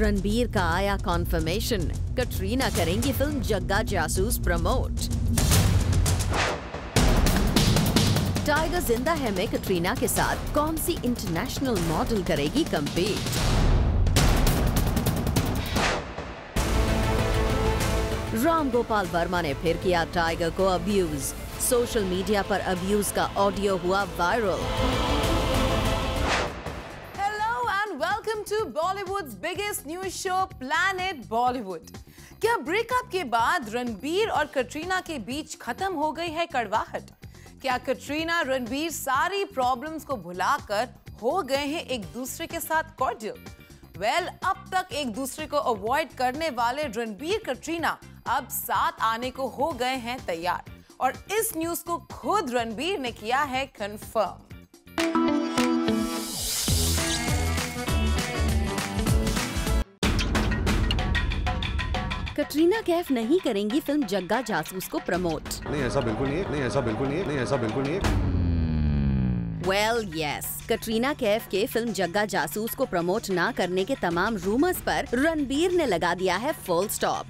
रणबीर का आया कॉन्फर्मेशन, कटरीना करेंगी फिल्म जग्गा जासूस प्रमोट। टाइगर जिंदा है में कटरीना के साथ कौन सी इंटरनेशनल मॉडल करेगी कम्पीट। राम गोपाल वर्मा ने फिर किया टाइगर को अब्यूज, सोशल मीडिया पर अब्यूज का ऑडियो हुआ viral. Welcome to Bollywood's biggest news show Planet Bollywood. क्या ब्रेकअप के बाद रणबीर और कटरीना के बीच खत्म हो गई है कड़वाहट? क्या कटरीना रणबीर सारी प्रॉब्लम्स को भुलाकर हो गए हैं एक दूसरे के साथ कॉर्डियल? वेल, अब तक एक दूसरे को अवॉइड करने वाले रणबीर कटरीना अब साथ आने को हो गए हैं तैयार, और इस न्यूज को खुद रणबीर ने किया है कंफर्म। कटरीना कैफ नहीं करेंगी फिल्म जग्गा जासूस को प्रमोट। नहीं, ऐसा बिल्कुल नहीं है, नहीं ऐसा बिल्कुल नहीं है, नहीं ऐसा बिल्कुल नहीं है। वेल यस, कटरीना कैफ के फिल्म जग्गा जासूस को प्रमोट ना करने के तमाम रूमर्स पर रणबीर ने लगा दिया है फुल स्टॉप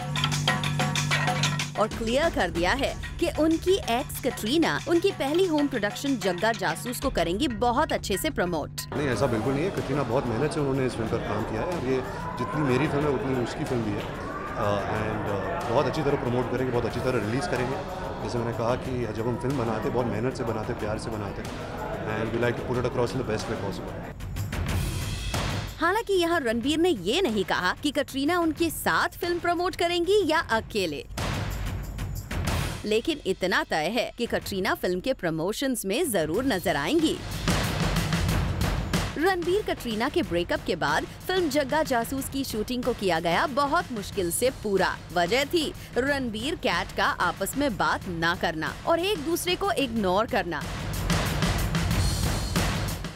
और क्लियर कर दिया है कि उनकी एक्स कटरीना उनकी पहली होम प्रोडक्शन जग्गा जासूस को करेंगी बहुत अच्छे से प्रमोट। नहीं, ऐसा बिल्कुल नहीं है। कटरीना बहुत मेहनत से उन्होंने इस फिल्म पर काम किया है, और ये जितनी मेरी फिल्म है उतनी उसकी फिल्म भी है, एंड बहुत अच्छी तरह प्रमोट करेंगे, बहुत अच्छी तरह रिलीज़ करेंगे। जैसे मैंने कहा कि जब हम फिल्म बनाते बहुत मेहनत से बनाते, प्यार से बनाते, and we like to put it across in the best way possible. हालांकि यहाँ रणबीर ने ये नहीं कहा कि कटरीना उनके साथ फिल्म प्रमोट करेंगी या अकेले, लेकिन इतना तय है कि कटरीना फिल्म के प्रमोशंस में जरूर नजर आएंगी। रणबीर कटरीना के ब्रेकअप के बाद फिल्म जग्गा जासूस की शूटिंग को किया गया बहुत मुश्किल से पूरा। वजह थी रणबीर कैट का आपस में बात ना करना और एक दूसरे को इग्नोर करना।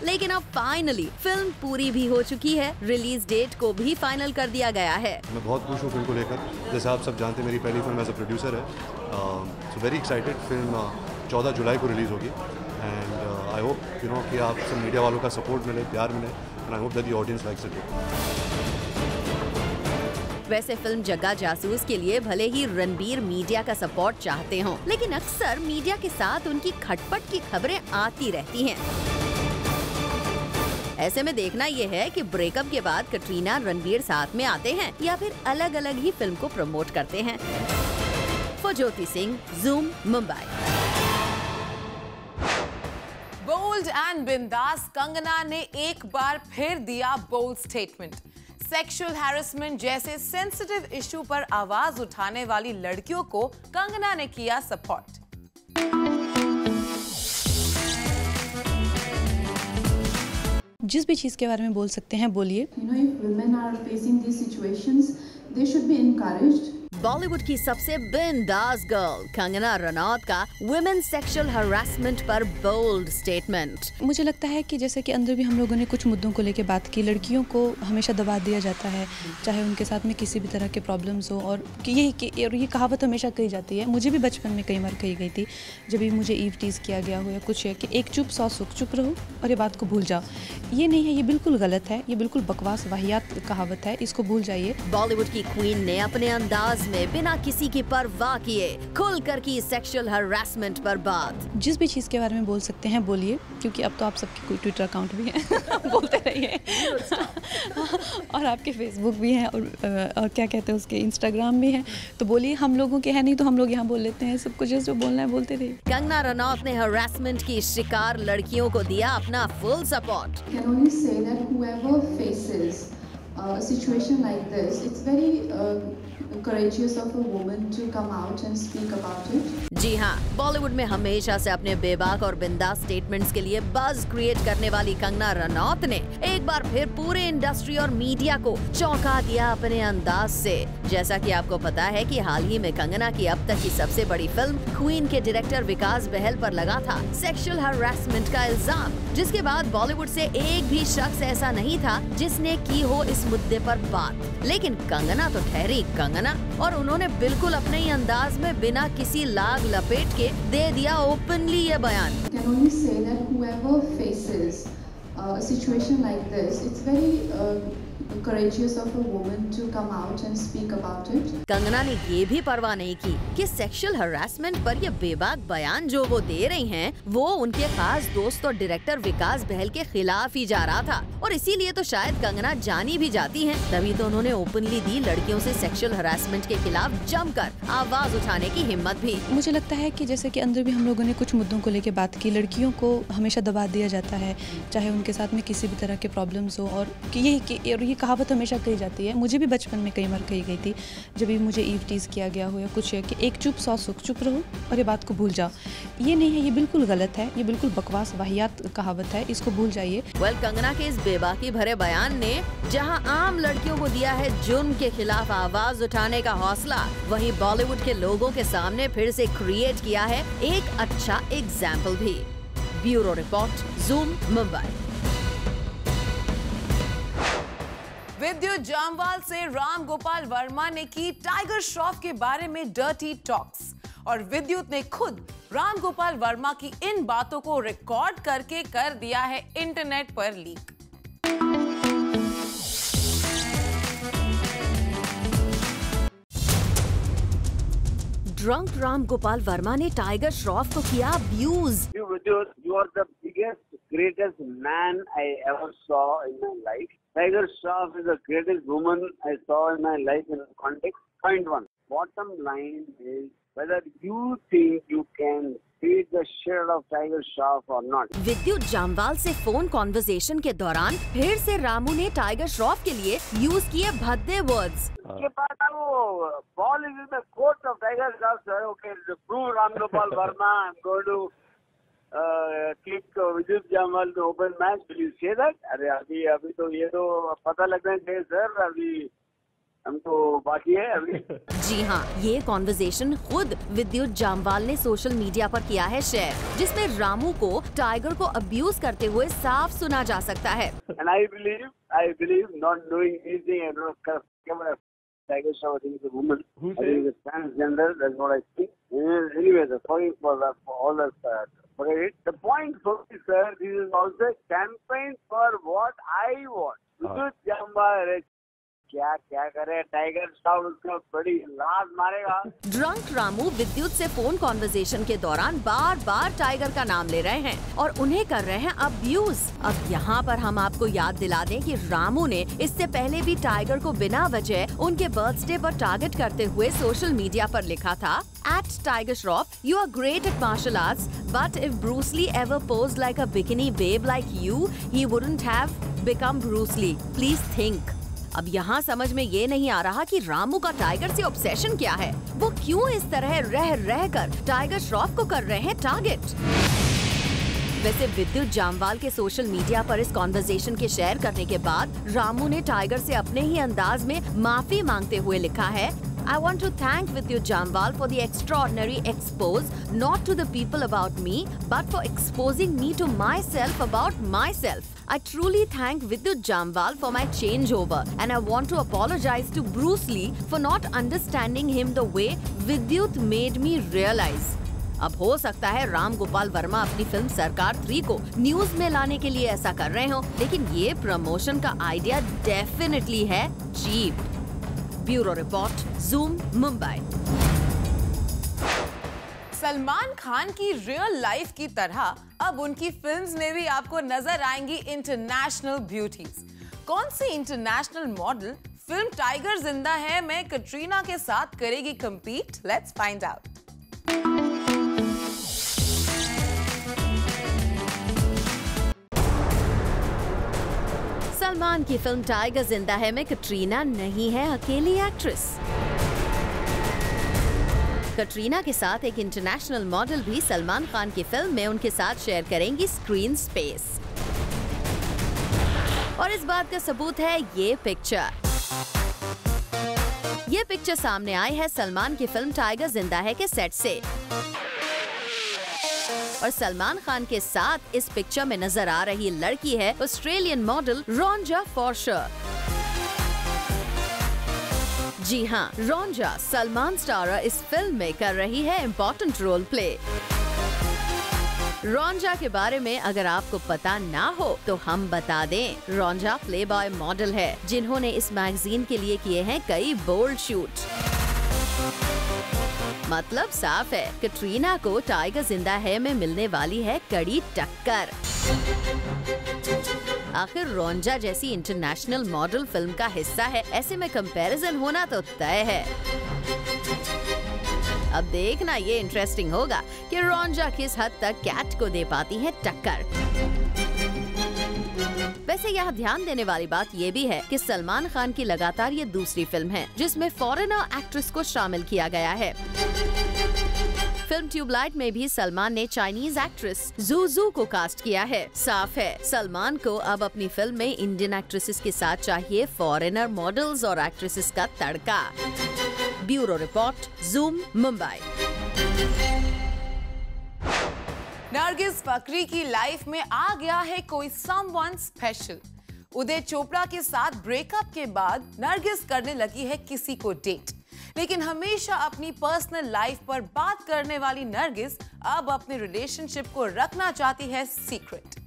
लेकिन अब फाइनली फिल्म पूरी भी हो चुकी है, रिलीज डेट को भी फाइनल कर दिया गया है। मैं बहुत खुश हूँ फिल्म को लेकर। जैसे आप सब जानते हैं, मेरी पहली फिल्म एज अ प्रोड्यूसर है, सो वेरी एक्साइटेड। फिल्म 14 जुलाई को रिलीज होगी, एंड आई होप कि आप सब मीडिया वालों का सपोर्ट मिले, प्यार मिले, and I hope that the audience likes it. वैसे फिल्म जग्गा जासूस के लिए भले ही रणबीर मीडिया का सपोर्ट चाहते हों, लेकिन अक्सर मीडिया के साथ उनकी खटपट की खबरें आती रहती हैं। ऐसे में देखना ये है कि ब्रेकअप के बाद कटरीना रणबीर साथ में आते हैं या फिर अलग अलग ही फिल्म को प्रमोट करते हैं। For Jyoti Singh, Zoom, Mumbai. Bold and bindaas Kangana ने एक बार फिर दिया बोल्ड स्टेटमेंट। सेक्सुअल हैरेसमेंट जैसे सेंसिटिव इशू पर आवाज उठाने वाली लड़कियों को कंगना ने किया सपोर्ट। जिस भी चीज़ के बारे में बोल सकते हैं बोलिए। बॉलीवुड की सबसे बिंदास गर्ल कंगना रनौत का वुमेन सेक्सुअल हरासमेंट पर बोल्ड स्टेटमेंट। मुझे लगता है कि जैसे कि अंदर भी हम लोगों ने कुछ मुद्दों को लेकर बात की, लड़कियों को हमेशा दबा दिया जाता है, चाहे उनके साथ में किसी भी तरह के प्रॉब्लम्स हो, और ये कहावत हमेशा कही जाती है। मुझे भी बचपन में कई बार कही गई थी, जब भी मुझे ईव टीज किया गया हो या कुछ है, कि एक चुप 100 सुख, चुप रहो और ये बात को भूल जाओ। ये नहीं है, ये बिल्कुल गलत है, ये बिल्कुल बकवास वाहियात कहावत है, इसको भूल जाइए। बॉलीवुड की क्वीन ने अपने अंदाज में बिना किसी की परवाह किए खुलकर की सेक्सुअल हरासमेंट पर बात। जिस भी चीज़ के बारे में बोल सकते हैं बोलिए, क्योंकि अब तो आप सबके कोई ट्विटर अकाउंट भी है बोलते रहिए और आपके फेसबुक भी है, और क्या कहते हैं उसके इंस्टाग्राम भी है, तो बोलिए। हम लोगों के है नहीं तो हम लोग यहाँ बोल लेते हैं, सबको जो बोलना है बोलते रहिए। कंगना रनौत ने हरासमेंट की शिकार लड़कियों को दिया अपना full support. Situation like this, it's very courageous of a woman to come out and speak about it. जी हाँ, बॉलीवुड में हमेशा से अपने बेबाक और बिंदास स्टेटमेंट्स के लिए बज़ क्रिएट करने वाली कंगना रनौत ने एक बार फिर पूरे इंडस्ट्री और मीडिया को चौंका दिया अपने अंदाज से। जैसा कि आपको पता है कि हाल ही में कंगना की अब तक की सबसे बड़ी फिल्म क्वीन के डायरेक्टर विकास बहल पर लगा था सेक्सुअल हरासमेंट का इल्जाम, जिसके बाद बॉलीवुड से एक भी शख्स ऐसा नहीं था जिसने की हो इस मुद्दे पर बात। लेकिन कंगना तो ठहरी कंगना, और उन्होंने बिल्कुल अपने ही अंदाज में बिना किसी लाग लपेट के दे दिया ओपनली ये बयान। a situation like this, it's very courageous of a woman to come out and speak about it. Kangana ने ये भी परवाह नहीं की कि सेक्सुअल हरासमेंट पर ये बेबाक बयान जो वो दे रही हैं, वो उनके खास दोस्त और डायरेक्टर विकास बहल के खिलाफ ही जा रहा था और इसीलिए तो शायद कंगना जानी भी जाती हैं। तभी तो उन्होंने ओपनली दी लड़कियों से सेक्सुअल हरासमेंट के खिलाफ जमकर आवाज उठाने की हिम्मत भी। मुझे लगता है कि जैसे कि अंदर भी हम लोगों ने कुछ मुद्दों को लेकर बात की, लड़कियों को हमेशा दबा दिया जाता है, चाहे उनके साथ में किसी भी तरह के प्रॉब्लम्स हो। और ये कहावत हमेशा कही जाती है, मुझे भी बचपन में कई बार कही गई थी, जब भी मुझे ईव टीज किया गया हो या कुछ है कि एक चुप 100 सुख, चुप रहो और ये बात को भूल जाओ। ये नहीं है, ये बिल्कुल गलत है, ये बिल्कुल बकवास वाहियात कहावत है, इसको भूल जाइए। कंगना के इस बेबाकी भरे बयान ने जहां आम लड़कियों को दिया है जुर्म के खिलाफ आवाज उठाने का हौसला, वहीं बॉलीवुड के लोगों के सामने फिर से क्रिएट किया है एक अच्छा एग्जाम्पल भी। Bureau report, Zoom, Mumbai. विद्युत जामवाल से राम गोपाल वर्मा ने की टाइगर श्रॉफ के बारे में डर्टी टॉक्स और विद्युत ने खुद राम गोपाल वर्मा की इन बातों को रिकॉर्ड करके कर दिया है इंटरनेट पर लीक। ड्रंक राम गोपाल वर्मा ने टाइगर श्रॉफ को किया abuse. You are the biggest, greatest man I ever saw in my life. Tiger Shroff is the greatest woman I saw in my life in context. Point one. Bottom line is whether you think you can beat the shit of Tiger Shroff or not. विद्युत जामवाल से phone conversation के दौरान फिर से रामू ने tiger Shroff के लिए use किए भद्दे वर्ड्स। उसके बाद वो ball is in the court of Tiger Shroff. Sir, okay, to prove Ram Gopal Verma, I'm going to kick Vidyut Jammwal to open match. Will you say that? अरे अभी तो ये तो पता लग रहा है सर, अभी हमको बाकी है अभी। जी हाँ, ये कॉन्वर्सेशन खुद विद्युत जामवाल ने सोशल मीडिया पर किया है शेयर, जिसमें रामू को टाइगर को अब्यूज करते हुए साफ सुना जा सकता है। And I believe not doing anything I don't know. Tiger Shroff is a woman. Who says? I think it's transgender. That's what I think. Anyway, sorry for that, for all that. Forget it. The point, sir, this is also a campaign for what I want. Vidyut Jammwal क्या करे, tiger Shroff उसको बड़ी लात मारेगा। Drunk Ramu विद्युत से phone conversation के दौरान बार बार टाइगर का नाम ले रहे हैं और उन्हें कर रहे हैं अब्यूज। अब यहाँ पर हम आपको याद दिला दें कि रामू ने इससे पहले भी टाइगर को बिना वजह उनके बर्थडे पर टारगेट करते हुए सोशल मीडिया पर लिखा था, @Tiger Shroff, you are great at martial arts, but if Bruce Lee ever posed like a bikini babe like you, he wouldn't have become Bruce Lee. Please think. अब यहाँ समझ में ये नहीं आ रहा कि रामू का टाइगर से ऑब्सेशन क्या है। वो क्यों इस तरह रह कर टाइगर श्रॉफ को कर रहे हैं टारगेट। वैसे विद्युत जामवाल के सोशल मीडिया पर इस कॉन्वर्सेशन के शेयर करने के बाद रामू ने टाइगर से अपने ही अंदाज में माफी मांगते हुए लिखा है, I want to thank Vidyut Jammwal for the extraordinary expose, not to the people about me, but for exposing me to myself about myself. I truly thank Vidyut Jammwal for my changeover, and I want to apologize to Bruce Lee for not understanding him the way Vidyut made me realize. अब हो सकता है राम गोपाल वर्मा अपनी film सरकार 3 को news में लाने के लिए ऐसा कर रहे हो, लेकिन ये प्रमोशन का आइडिया डेफिनेटली है cheap. Bureau report, Zoom, Mumbai. Salman Khan की रियल लाइफ की तरह अब उनकी फिल्म्स में भी आपको नजर आएंगी इंटरनेशनल ब्यूटीज। कौन सी इंटरनेशनल मॉडल फिल्म टाइगर जिंदा है में कटरीना के साथ करेगी compete? Let's find out. Salman की फिल्म टाइगर जिंदा है में कटरीना नहीं है अकेली एक्ट्रेस। कटरीना के साथ एक इंटरनेशनल मॉडल भी सलमान खान की फिल्म में उनके साथ शेयर करेंगी स्क्रीन स्पेस। और इस बात का सबूत है ये पिक्चर। ये पिक्चर सामने आई है सलमान की फिल्म टाइगर जिंदा है के सेट से। और सलमान खान के साथ इस पिक्चर में नजर आ रही लड़की है ऑस्ट्रेलियन मॉडल रोंजा फॉर्शर। जी हाँ, रोंजा सलमान स्टारर इस फिल्म में कर रही है इम्पोर्टेंट रोल प्ले। रॉन्जा के बारे में अगर आपको पता ना हो तो हम बता दें, रॉन्जा प्लेबॉय मॉडल है जिन्होंने इस मैगजीन के लिए किए हैं कई बोल्ड शूट। मतलब साफ है, कैटरीना को टाइगर जिंदा है में मिलने वाली है कड़ी टक्कर। आखिर रॉन्जा जैसी इंटरनेशनल मॉडल फिल्म का हिस्सा है, ऐसे में कंपैरिजन होना तो तय है। अब देखना ये इंटरेस्टिंग होगा कि रॉन्जा किस हद तक कैट को दे पाती है टक्कर। वैसे यहाँ ध्यान देने वाली बात ये भी है कि सलमान खान की लगातार ये दूसरी फिल्म है जिसमें फॉरेनर एक्ट्रेस को शामिल किया गया है। फिल्म ट्यूबलाइट में भी सलमान ने चाइनीज एक्ट्रेस जूजू को कास्ट किया है। साफ है, सलमान को अब अपनी फिल्म में इंडियन एक्ट्रेसेस के साथ चाहिए फॉरेनर मॉडल्स और एक्ट्रेसेस का तड़का। Bureau report, Zoom, Mumbai. Nargis Fakhri की लाइफ में आ गया है कोई समवन स्पेशल। उदय चोपड़ा के साथ ब्रेकअप के बाद नरगिस करने लगी है किसी को डेट, लेकिन हमेशा अपनी पर्सनल लाइफ पर बात करने वाली नरगिस अब अपने रिलेशनशिप को रखना चाहती है secret.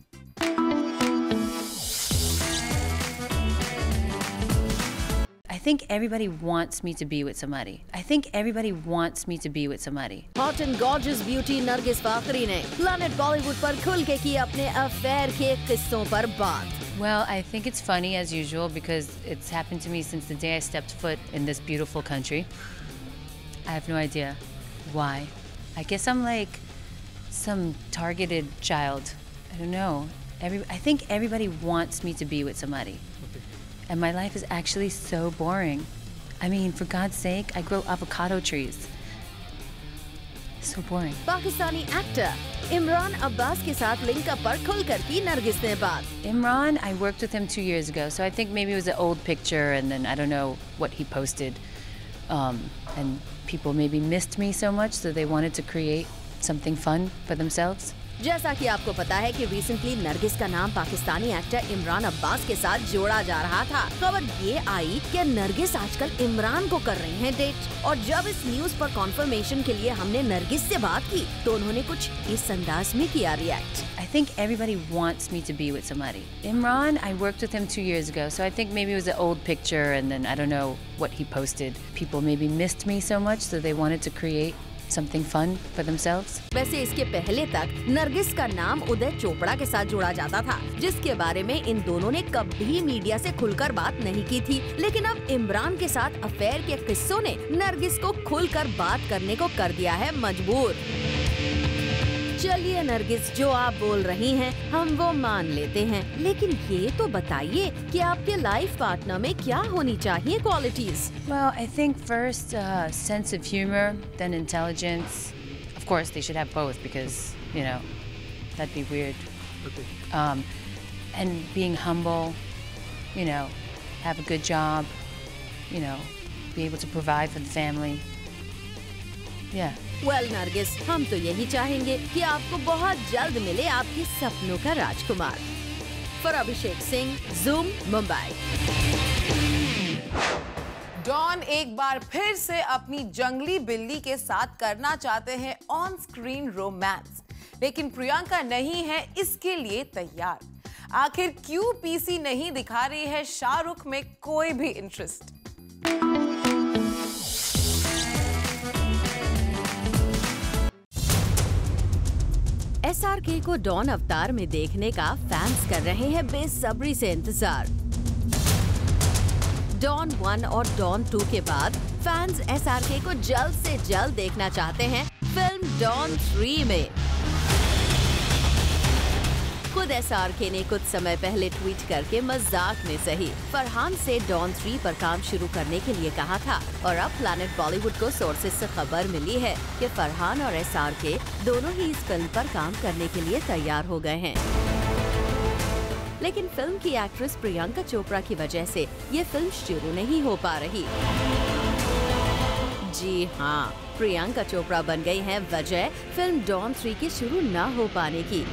I think everybody wants me to be with somebody. I think everybody wants me to be with somebody. Hot and gorgeous beauty Nargis Fakhri ने प्लैनेट बॉलीवुड पर खुल के की अपने अफेयर के किस्सों पर बात। Well, I think it's funny as usual because it's happened to me since the day I stepped foot in this beautiful country. I have no idea why. I guess I'm like some targeted child. I don't know. I think everybody wants me to be with somebody. And my life is actually so boring. I mean, for God's sake, I grow avocado trees. So boring. Pakistani actor Imran Abbas के साथ linkup पर खुलकर की नरगिस ने बात। Imran, I worked with him 2 years ago, so I think maybe it was an old picture, and then I don't know what he posted. And people maybe missed me so much, so they wanted to create something fun for themselves. जैसा कि आपको पता है कि recently Nargis का नाम Pakistani actor Imran Abbas के साथ जोड़ा जा रहा था। खबर ये आई कि नरगिस आजकल इमरान को कर रही हैं डेट, और जब इस न्यूज पर कॉन्फर्मेशन के लिए हमने नरगिस से बात की तो उन्होंने कुछ इस अंदाज में किया react. I think everybody wants me to be with somebody. Imran, I worked with him 2 years ago, so I think maybe it was an old picture, and then I don't know what he posted. People maybe missed me so much, so they wanted to create something fun for themselves. वैसे इसके पहले तक नरगिस का नाम उदय चोपड़ा के साथ जोड़ा जाता था, जिसके बारे में इन दोनों ने कभी मीडिया से खुलकर बात नहीं की थी। लेकिन अब इमरान के साथ अफेयर के किस्सों ने नरगिस को खुलकर बात करने को कर दिया है मजबूर। चलिए नरगिस, जो आप बोल रही हैं हम वो मान लेते हैं, लेकिन ये तो बताइए कि आपके लाइफ पार्टनर में क्या होनी चाहिए qualities? Well, I think first sense of humor, then intelligence. Of course, they should have both because, you know, that'd be weird. Okay. And being humble, you know, have a good job, you know, be able to provide for the family. Yeah. Well, Nargis, हम तो यही चाहेंगे कि आपको बहुत जल्द मिले आपके सपनों का राजकुमार। For Abhishek Singh, Zoom, Mumbai. डॉन एक बार फिर से अपनी जंगली बिल्ली के साथ करना चाहते हैं ऑन स्क्रीन रोमांस, लेकिन प्रियंका नहीं है इसके लिए तैयार। आखिर क्यों पीसी नहीं दिखा रही है शाहरुख में कोई भी इंटरेस्ट? SRK को डॉन अवतार में देखने का फैंस कर रहे हैं बेसब्री से इंतजार। डॉन 1 और डॉन 2 के बाद फैंस SRK को जल्द से जल्द देखना चाहते हैं फिल्म डॉन 3 में। खुद SRK ने कुछ समय पहले ट्वीट करके मजाक में सही फरहान से डॉन 3 पर काम शुरू करने के लिए कहा था, और अब प्लैनेट बॉलीवुड को सोर्सेज से खबर मिली है कि फरहान और SRK दोनों ही इस फिल्म पर काम करने के लिए तैयार हो गए हैं। लेकिन फिल्म की एक्ट्रेस प्रियंका चोपड़ा की वजह से ये फिल्म शुरू नहीं हो पा रही। जी हाँ, प्रियंका चोपड़ा बन गई हैं वजह फिल्म डॉन 3 के शुरू न हो पाने की।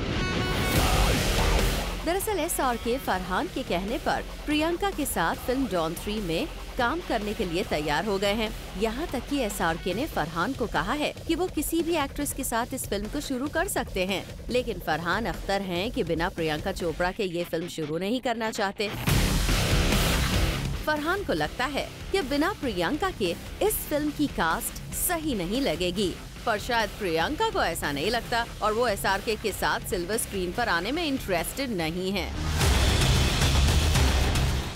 दरअसल SRK फरहान के कहने पर प्रियंका के साथ फिल्म डॉन 3 में काम करने के लिए तैयार हो गए हैं। यहाँ तक कि SRK ने फरहान को कहा है कि वो किसी भी एक्ट्रेस के साथ इस फिल्म को शुरू कर सकते हैं, लेकिन फरहान अख्तर हैं कि बिना प्रियंका चोपड़ा के ये फिल्म शुरू नहीं करना चाहते। फरहान को लगता है कि बिना प्रियंका के इस फिल्म की कास्ट सही नहीं लगेगी, पर शायद प्रियंका को ऐसा नहीं लगता और वो SRK के साथ सिल्वर स्क्रीन पर आने में इंटरेस्टेड नहीं है।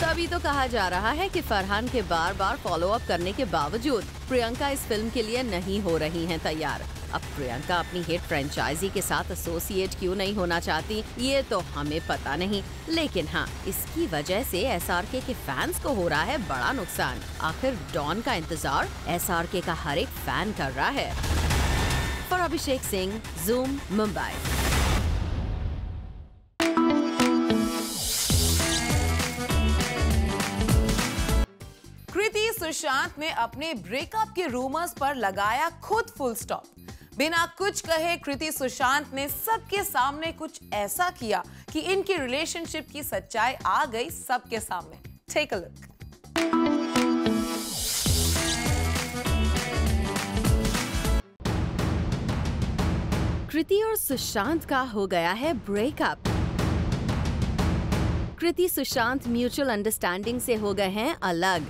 तभी तो कहा जा रहा है कि फरहान के बार बार फॉलो अप करने के बावजूद प्रियंका इस फिल्म के लिए नहीं हो रही हैं तैयार। अब प्रियंका अपनी हिट फ्रेंचाइजी के साथ एसोसिएट क्यों नहीं होना चाहती, ये तो हमें पता नहीं, लेकिन हाँ, इसकी वजह से SRK के फैंस को हो रहा है बड़ा नुकसान। आखिर डॉन का इंतजार SRK का हर एक फैन कर रहा है। For Abhishek Singh, Zoom, Mumbai. कृति सुशांत ने अपने ब्रेकअप के रूमर्स पर लगाया खुद फुल स्टॉप। बिना कुछ कहे कृति सुशांत ने सबके सामने कुछ ऐसा किया कि इनकी रिलेशनशिप की सच्चाई आ गई सबके सामने। Take a look. कृति और सुशांत का हो गया है ब्रेकअप। कृति सुशांत म्यूचुअल अंडरस्टैंडिंग से हो गए हैं अलग।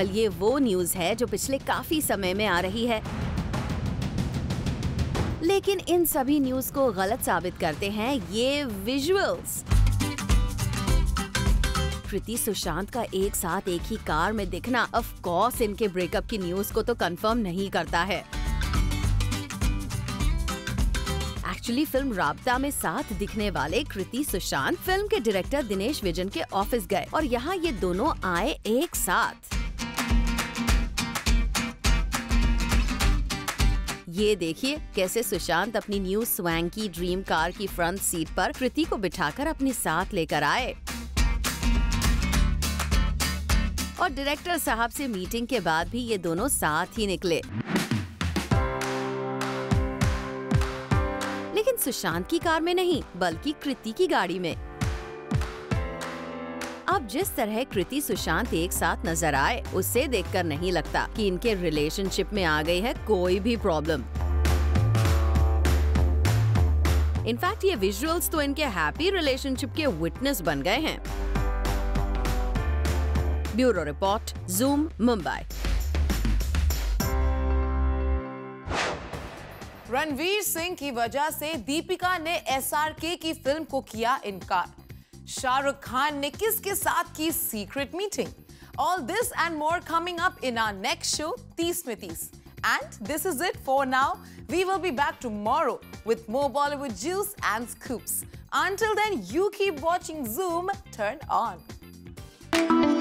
ये वो न्यूज है जो पिछले काफी समय में आ रही है, लेकिन इन सभी न्यूज को गलत साबित करते हैं ये विजुअल्स। कृति सुशांत का एक साथ एक ही कार में दिखना ऑफ कोर्स इनके ब्रेकअप की न्यूज को तो कंफर्म नहीं करता है। एक्चुअली फिल्म राब्ता में साथ दिखने वाले कृति सुशांत फिल्म के डायरेक्टर दिनेश विजन के ऑफिस गए और यहाँ ये दोनों आए एक साथ। ये देखिए कैसे सुशांत अपनी न्यू स्वैंकी ड्रीम कार की फ्रंट सीट पर कृति को बिठाकर अपने साथ लेकर आए और डायरेक्टर साहब से मीटिंग के बाद भी ये दोनों साथ ही निकले। लेकिन सुशांत की कार में नहीं, बल्कि कृति की गाड़ी में। अब जिस तरह कृति सुशांत एक साथ नजर आए, उससे देखकर नहीं लगता कि इनके रिलेशनशिप में आ गई है कोई भी प्रॉब्लम। इनफैक्ट ये विजुअल्स तो इनके हैप्पी रिलेशनशिप के विटनेस बन गए हैं। Bureau report, Zoom, Mumbai. Ranveer Singh की वजह से दीपिका ने SRK की फिल्म को किया इनकार। शाहरुख खान ने किसके साथ की secret meeting? All this and more coming up in our next show, 30 में 30. And this is it for now. We will be back tomorrow with more Bollywood juice and scoops. Until then, you keep watching Zoom. Turn on.